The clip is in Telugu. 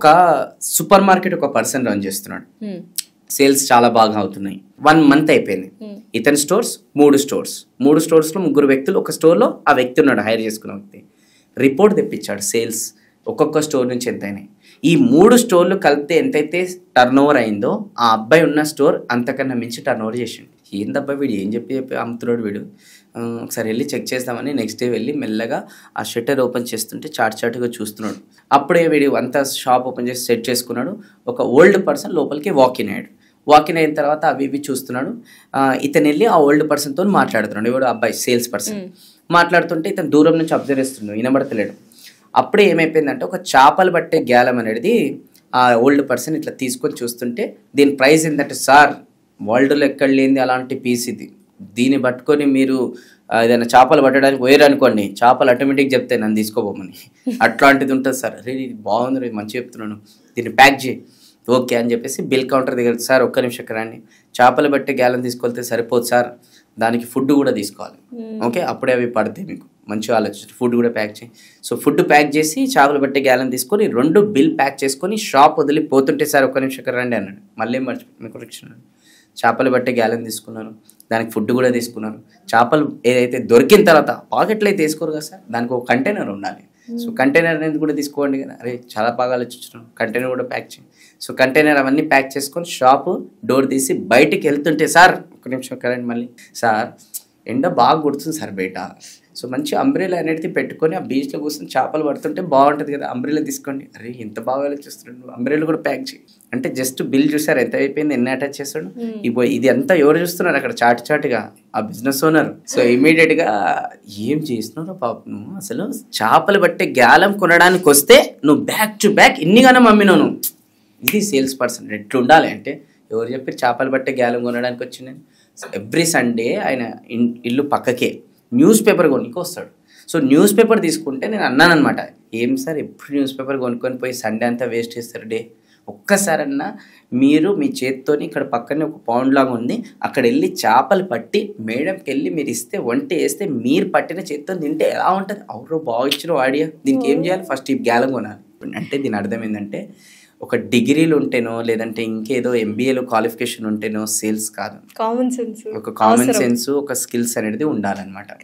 ఒక సూపర్ మార్కెట్ ఒక పర్సన్ రన్ చేస్తున్నాడు, సేల్స్ చాలా బాగా అవుతున్నాయి. 1 month అయిపోయింది. ఇతని స్టోర్స్ 3 స్టోర్స్, 3 స్టోర్స్లో 3 వ్యక్తులు, ఒక స్టోర్లో ఆ వ్యక్తి ఉన్నాడు, హైర్ చేసుకున్న వ్యక్తి. రిపోర్ట్ తెప్పించాడు సేల్స్ ఒక్కొక్క స్టోర్ నుంచి ఎంత అయినాయి. ఈ 3 స్టోర్లు కలిపితే ఎంతైతే టర్న్ ఓవర్ అయిందో ఆ అబ్బాయి ఉన్న స్టోర్ అంతకన్నా మించి టర్న్ ఓవర్ చేసిండు. ఏందబ్బా వీడు ఏం చెప్పి అమ్ముతున్నాడు వీడు, ఒకసారి వెళ్ళి చెక్ చేద్దామని నెక్స్ట్ డే వెళ్ళి మెల్లగా ఆ షట్టర్ ఓపెన్ చేస్తుంటే చాటుగా చూస్తున్నాడు. అప్పుడే వీడు అంతా షాప్ ఓపెన్ చేసి సెట్ చేసుకున్నాడు. ఒక ఓల్డ్ పర్సన్ లోపలికి వాకిన్ అయ్యాడు. వాకిన్ అయిన తర్వాత అవి ఇవి చూస్తున్నాడు. ఇతను వెళ్ళి ఆ ఓల్డ్ పర్సన్తో మాట్లాడుతున్నాడు. ఎవడు అబ్బాయి సేల్స్ పర్సన్ మాట్లాడుతుంటే ఇతను దూరం నుంచి అబ్జర్వ్ చేస్తున్నాడు, వినబడతలేడు. అప్పుడే ఏమైపోయిందంటే ఒక చేపలు పట్టే గ్యాలం అనేది ఆ ఓల్డ్ పర్సన్ ఇట్లా తీసుకొని చూస్తుంటే దీని ప్రైస్ ఏంటంటే, సార్ వరల్డ్లో ఎక్కడ లేనిది అలాంటి పీస్ ఇది, దీన్ని పట్టుకొని మీరు ఏదైనా చేపలు పట్టడానికి పోయారనుకోండి, చేపలు ఆటోమేటిక్ చెప్తే నన్ను తీసుకోబోమని, అట్లాంటిది ఉంటుంది సార్. అరే ఇది బాగుంది, ఇది మంచిగా చెప్తున్నాను, దీన్ని ప్యాక్ చేయి. ఓకే అని చెప్పేసి బిల్ కౌంటర్ దగ్గర, సార్ ఒక్క నిమిషం రండి, చేపలు పట్టే గ్యాలం తీసుకెళ్తే సరిపోదు సార్, దానికి ఫుడ్ కూడా తీసుకోవాలి. ఓకే అప్పుడే అవి పడతాయి, మీకు మంచిగా ఆలోచించి ఫుడ్ కూడా ప్యాక్ చేయి. సో ఫుడ్ ప్యాక్ చేసి చేపలు పట్టే గ్యాలం తీసుకొని 2 బిల్ ప్యాక్ చేసుకొని షాప్ వదిలిపోతుంటే, సార్ ఒక్క నిమిషం రండి అన్నాడు. మళ్ళీ మర్చిపోయి చేపలు పట్టే గ్యాలం తీసుకున్నాను, దానికి ఫుడ్ కూడా తీసుకున్నాను. చేపలు ఏదైతే దొరికిన తర్వాత పాకెట్లో అయితే వేసుకోరు కదా సార్, దానికి ఒక కంటైనర్ ఉండాలి. సో కంటైనర్ అనేది కూడా తీసుకోండి కదా. అరే చాలా బాగా ఆలోచించున్నాను, కంటైనర్ కూడా ప్యాక్ చేయి. సో కంటైనర్ అవన్నీ ప్యాక్ చేసుకొని షాపు డోర్ తీసి బయటికి వెళ్తుంటే, సార్ ఒక నిమిషం కరెంట్ మళ్ళీ, సార్ ఎండ బాగా కొడుతుంది సార్ బయట, సో మంచి అంబ్రెలా అనేది పెట్టుకొని ఆ బీచ్లో కూర్చొని చేపలు పడుతుంటే బాగుంటుంది కదా, అంబ్రెలా తీసుకోండి. అరే ఎంత బాగా ఆలోచిస్తున్నాడు, అంబ్రెలా కూడా ప్యాక్ చేయి అంటే జస్ట్ బిల్ చూసారు ఎంత అయిపోయింది, ఎన్ని అటాచ్ చేస్తాడు. ఇది అంతా ఎవరు చూస్తున్నారు అక్కడ చాటుగా, ఆ బిజినెస్ ఓనర్. సో ఇమీడియట్గా ఏం చేస్తున్నావు పాపం, అసలు చేపలు పట్టే గ్యాలం కొనడానికి వస్తే నువ్వు బ్యాక్ టు బ్యాక్ ఇన్నిగానో మమ్మీను, ఇది సేల్స్ పర్సన్ ఎట్లా ఉండాలి అంటే, ఎవరు చెప్పి చేపలు పట్టే గ్యాలం కొనడానికి వచ్చింది. ఎవ్రీ సండే ఆయన ఇల్లు పక్కకే న్యూస్ పేపర్ కొనికి వస్తాడు. సో న్యూస్ పేపర్ తీసుకుంటే నేను అన్నాను అనమాట, ఏం సార్ ఎప్పుడు న్యూస్ పేపర్ కొనుక్కొని పోయి సండే అంతా వేస్ట్ చేస్తారు డే, ఒక్కసారన్నా మీరు మీ చేత్తోని ఇక్కడ పక్కనే ఒక పౌండ్ లాగా ఉంది, అక్కడ వెళ్ళి చేపలు పట్టి మేడంకి వెళ్ళి మీరు ఇస్తే వంట వేస్తే మీరు పట్టిన చేత్తో తింటే ఎలా ఉంటుంది. అవురో బాగా ఇచ్చిన ఐడియా, దీనికి ఏం చేయాలి, ఫస్ట్ ఈ గ్యాలం కొనాలి. అంటే దీని అర్థం ఏంటంటే, ఒక డిగ్రీలు ఉంటేనో లేదంటే ఇంకేదో ఎంబీఏలో క్వాలిఫికేషన్ ఉంటేనో సేల్స్ కాదు, కామన్ సెన్స్, ఒక కామన్ సెన్స్, ఒక స్కిల్స్ అనేది ఉండాలన్నమాట.